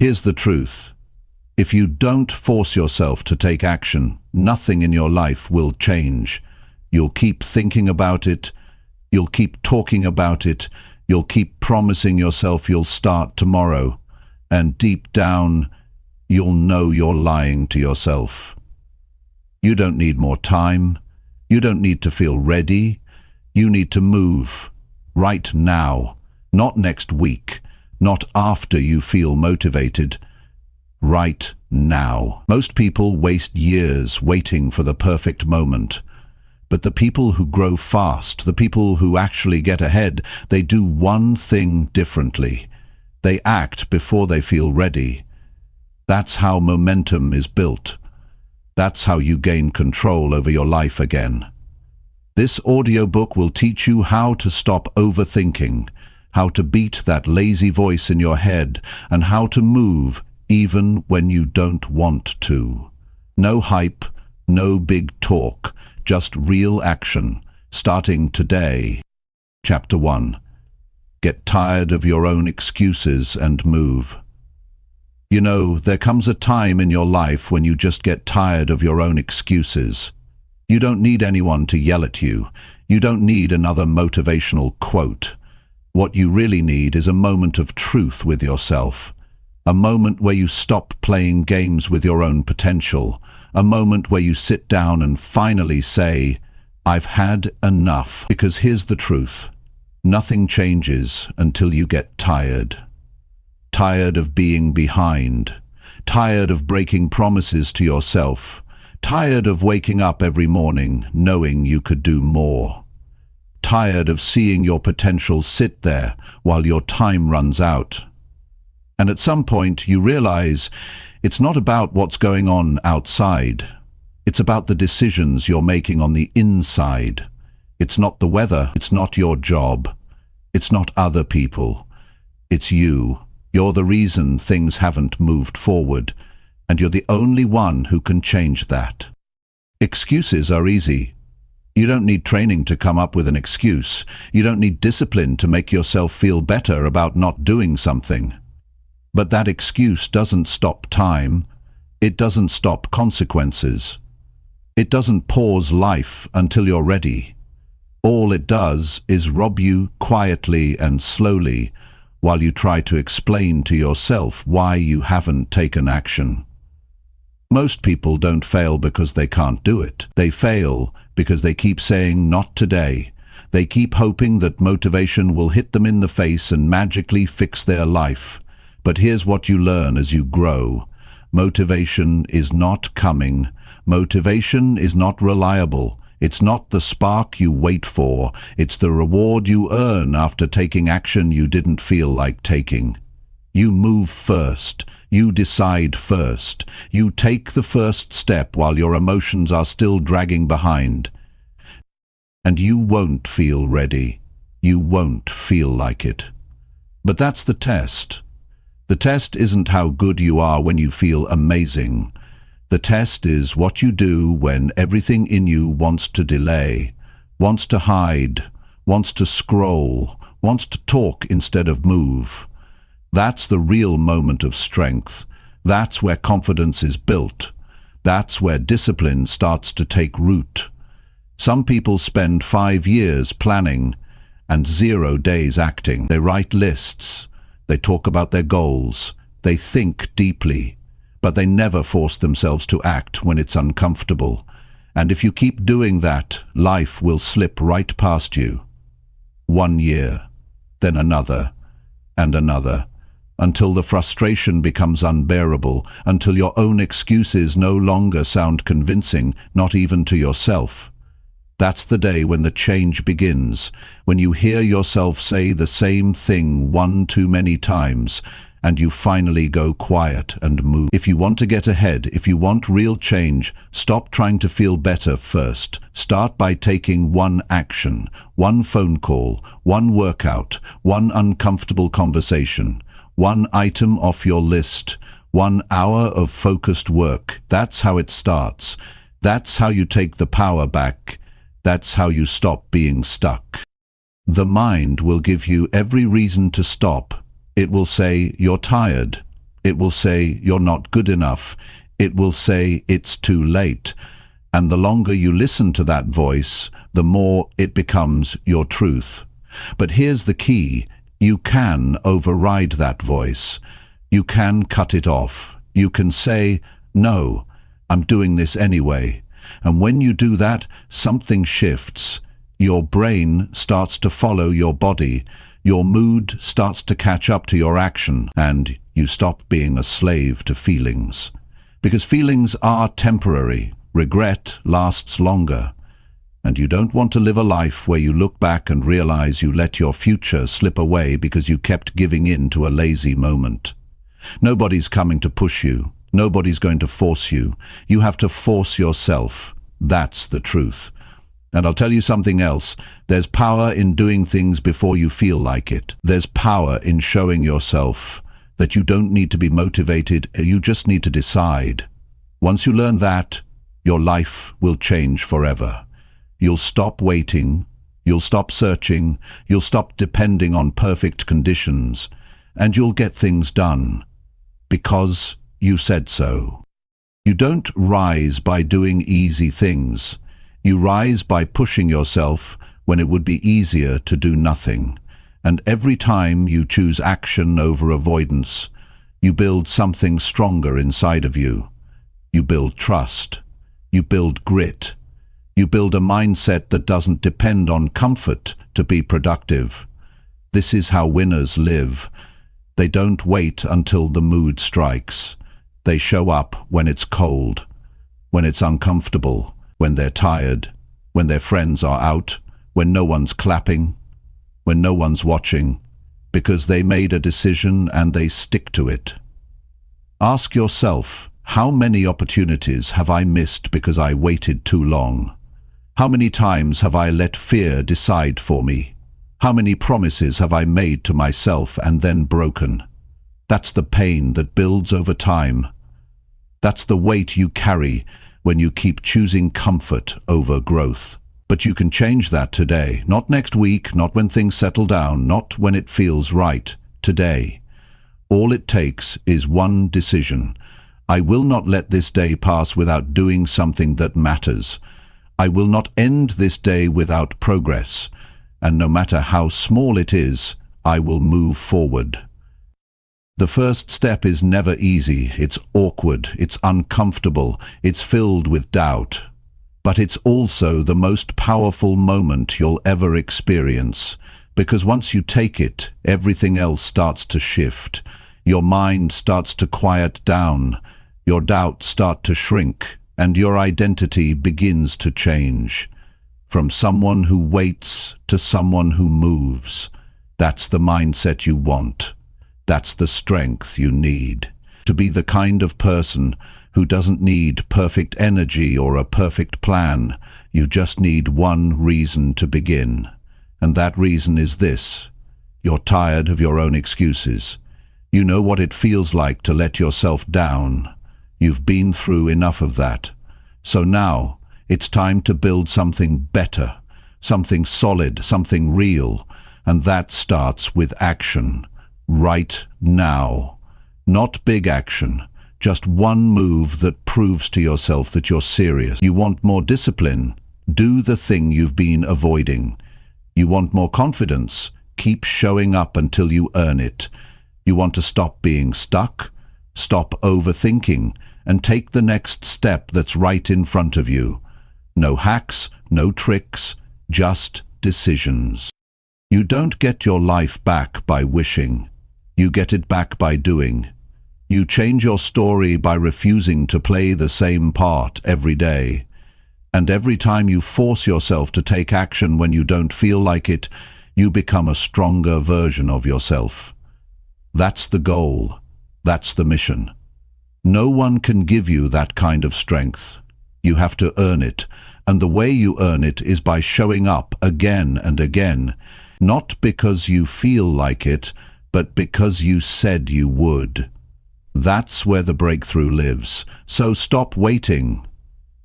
Here's the truth. If you don't force yourself to take action, nothing in your life will change. You'll keep thinking about it, you'll keep talking about it, you'll keep promising yourself you'll start tomorrow, and deep down, you'll know you're lying to yourself. You don't need more time, you don't need to feel ready, you need to move, right now, not next week, not after you feel motivated, right now. Most people waste years waiting for the perfect moment. But the people who grow fast, the people who actually get ahead, they do one thing differently. They act before they feel ready. That's how momentum is built. That's how you gain control over your life again. This audiobook will teach you how to stop overthinking, how to beat that lazy voice in your head, and how to move even when you don't want to. No hype, no big talk, just real action, starting today. Chapter 1. Get tired of your own excuses and move. You know, there comes a time in your life when you just get tired of your own excuses. You don't need anyone to yell at you. You don't need another motivational quote. What you really need is a moment of truth with yourself. A moment where you stop playing games with your own potential. A moment where you sit down and finally say, I've had enough. Because here's the truth. Nothing changes until you get tired. Tired of being behind. Tired of breaking promises to yourself. Tired of waking up every morning knowing you could do more. Tired of seeing your potential sit there while your time runs out. And at some point you realize it's not about what's going on outside. It's about the decisions you're making on the inside. It's not the weather, it's not your job. It's not other people. It's you. You're the reason things haven't moved forward, and you're the only one who can change that. Excuses are easy. You don't need training to come up with an excuse. You don't need discipline to make yourself feel better about not doing something. But that excuse doesn't stop time. It doesn't stop consequences. It doesn't pause life until you're ready. All it does is rob you quietly and slowly while you try to explain to yourself why you haven't taken action. Most people don't fail because they can't do it. They fail because they keep saying, not today. They keep hoping that motivation will hit them in the face and magically fix their life. But here's what you learn as you grow. Motivation is not coming. Motivation is not reliable. It's not the spark you wait for. It's the reward you earn after taking action you didn't feel like taking. You move first. You decide first. You take the first step while your emotions are still dragging behind. And you won't feel ready. You won't feel like it. But that's the test. The test isn't how good you are when you feel amazing. The test is what you do when everything in you wants to delay, wants to hide, wants to scroll, wants to talk instead of move. That's the real moment of strength. That's where confidence is built. That's where discipline starts to take root. Some people spend 5 years planning and 0 days acting. They write lists. They talk about their goals. They think deeply. But they never force themselves to act when it's uncomfortable. And if you keep doing that, life will slip right past you. 1 year, then another, and another, until the frustration becomes unbearable, until your own excuses no longer sound convincing, not even to yourself. That's the day when the change begins, when you hear yourself say the same thing one too many times, and you finally go quiet and move. If you want to get ahead, if you want real change, stop trying to feel better first. Start by taking one action, one phone call, one workout, one uncomfortable conversation, one item off your list, 1 hour of focused work. That's how it starts. That's how you take the power back. That's how you stop being stuck. The mind will give you every reason to stop. It will say, you're tired. It will say you're not good enough. It will say it's too late. And the longer you listen to that voice, the more it becomes your truth. But here's the key. You can override that voice. You can cut it off. You can say, no, I'm doing this anyway. And when you do that, something shifts. Your brain starts to follow your body. Your mood starts to catch up to your action, and you stop being a slave to feelings. Because feelings are temporary. Regret lasts longer. And you don't want to live a life where you look back and realize you let your future slip away because you kept giving in to a lazy moment. Nobody's coming to push you. Nobody's going to force you. You have to force yourself. That's the truth. And I'll tell you something else. There's power in doing things before you feel like it. There's power in showing yourself that you don't need to be motivated. You just need to decide. Once you learn that, your life will change forever. You'll stop waiting, you'll stop searching, you'll stop depending on perfect conditions, and you'll get things done because you said so. You don't rise by doing easy things. You rise by pushing yourself when it would be easier to do nothing. And every time you choose action over avoidance, you build something stronger inside of you. You build trust. You build grit. You build a mindset that doesn't depend on comfort to be productive. This is how winners live. They don't wait until the mood strikes. They show up when it's cold, when it's uncomfortable, when they're tired, when their friends are out, when no one's clapping, when no one's watching, because they made a decision and they stick to it. Ask yourself, how many opportunities have I missed because I waited too long? How many times have I let fear decide for me? How many promises have I made to myself and then broken? That's the pain that builds over time. That's the weight you carry when you keep choosing comfort over growth. But you can change that today, not next week, not when things settle down, not when it feels right, today. All it takes is one decision. I will not let this day pass without doing something that matters. I will not end this day without progress, and no matter how small it is, I will move forward. The first step is never easy. It's awkward, it's uncomfortable, it's filled with doubt. But it's also the most powerful moment you'll ever experience, because once you take it, everything else starts to shift. Your mind starts to quiet down, your doubts start to shrink, and your identity begins to change. From someone who waits to someone who moves. That's the mindset you want. That's the strength you need. To be the kind of person who doesn't need perfect energy or a perfect plan. You just need one reason to begin. And that reason is this. You're tired of your own excuses. You know what it feels like to let yourself down. You've been through enough of that. So now, it's time to build something better, something solid, something real, and that starts with action, right now. Not big action, just one move that proves to yourself that you're serious. You want more discipline? Do the thing you've been avoiding. You want more confidence? Keep showing up until you earn it. You want to stop being stuck? Stop overthinking and take the next step that's right in front of you. No hacks, no tricks, just decisions. You don't get your life back by wishing. You get it back by doing. You change your story by refusing to play the same part every day. And every time you force yourself to take action when you don't feel like it, you become a stronger version of yourself. That's the goal. That's the mission. No one can give you that kind of strength. You have to earn it, and the way you earn it is by showing up again and again, not because you feel like it, but because you said you would. That's where the breakthrough lives. So stop waiting.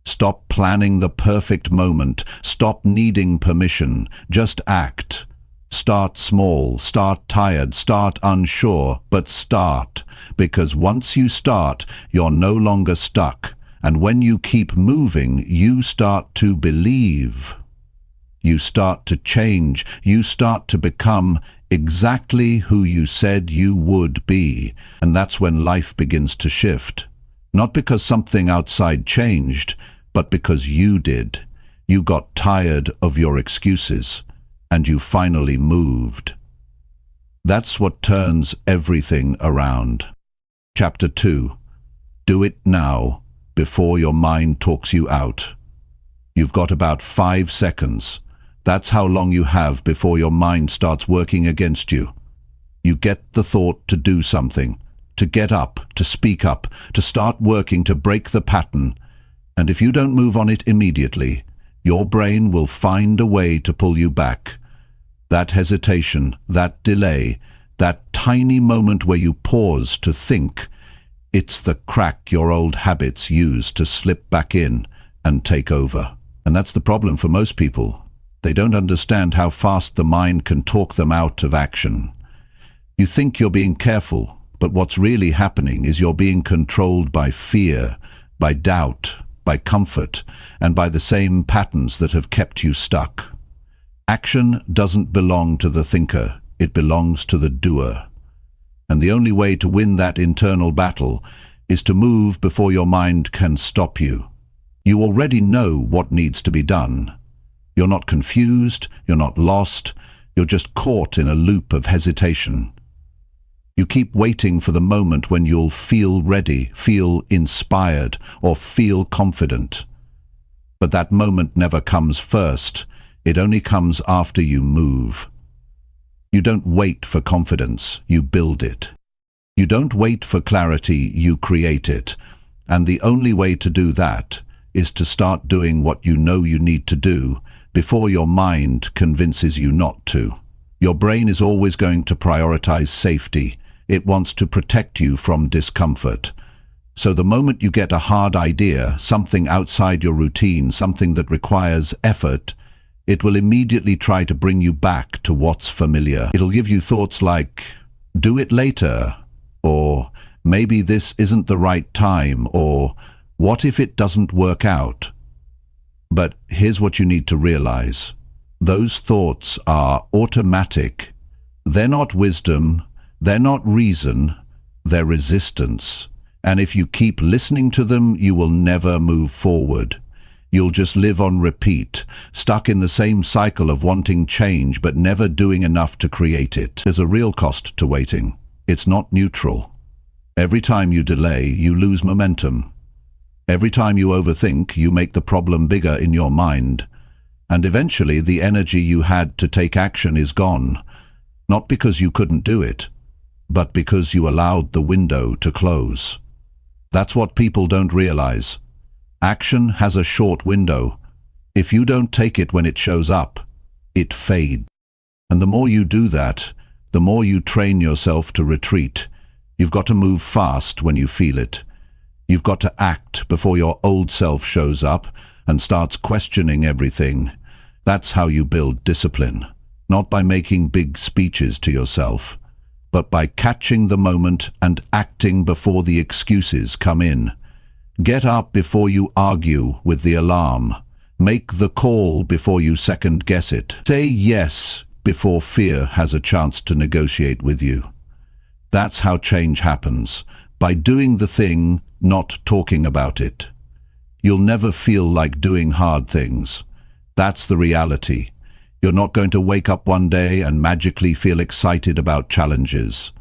Stop planning the perfect moment. Stop needing permission. Just act. Start small, start tired, start unsure, but start, because once you start, you're no longer stuck. And when you keep moving, you start to believe. You start to change. You start to become exactly who you said you would be. And that's when life begins to shift. Not because something outside changed, but because you did. You got tired of your excuses, and you finally moved. That's what turns everything around. Chapter 2. Do it now, before your mind talks you out. You've got about 5 seconds. That's how long you have before your mind starts working against you. You get the thought to do something, to get up, to speak up, to start working to break the pattern. And if you don't move on it immediately, your brain will find a way to pull you back. That hesitation, that delay, that tiny moment where you pause to think, it's the crack your old habits use to slip back in and take over. And that's the problem for most people. They don't understand how fast the mind can talk them out of action. You think you're being careful, but what's really happening is you're being controlled by fear, by doubt, by comfort, and by the same patterns that have kept you stuck. Action doesn't belong to the thinker, it belongs to the doer. And the only way to win that internal battle is to move before your mind can stop you. You already know what needs to be done. You're not confused, you're not lost, you're just caught in a loop of hesitation. You keep waiting for the moment when you'll feel ready, feel inspired, or feel confident. But that moment never comes first. It only comes after you move. You don't wait for confidence, you build it. You don't wait for clarity, you create it. And the only way to do that is to start doing what you know you need to do before your mind convinces you not to. Your brain is always going to prioritize safety. It wants to protect you from discomfort. So the moment you get a hard idea, something outside your routine, something that requires effort, it will immediately try to bring you back to what's familiar. It'll give you thoughts like, do it later, or maybe this isn't the right time, or what if it doesn't work out? But here's what you need to realize. Those thoughts are automatic. They're not wisdom, they're not reason, they're resistance. And if you keep listening to them, you will never move forward. You'll just live on repeat, stuck in the same cycle of wanting change but never doing enough to create it. There's a real cost to waiting. It's not neutral. Every time you delay, you lose momentum. Every time you overthink, you make the problem bigger in your mind. And eventually the energy you had to take action is gone. Not because you couldn't do it, but because you allowed the window to close. That's what people don't realize. Action has a short window. If you don't take it when it shows up, it fades. And the more you do that, the more you train yourself to retreat. You've got to move fast when you feel it. You've got to act before your old self shows up and starts questioning everything. That's how you build discipline. Not by making big speeches to yourself, but by catching the moment and acting before the excuses come in. Get up before you argue with the alarm. Make the call before you second-guess it. Say yes before fear has a chance to negotiate with you. That's how change happens, by doing the thing, not talking about it. You'll never feel like doing hard things. That's the reality. You're not going to wake up one day and magically feel excited about challenges.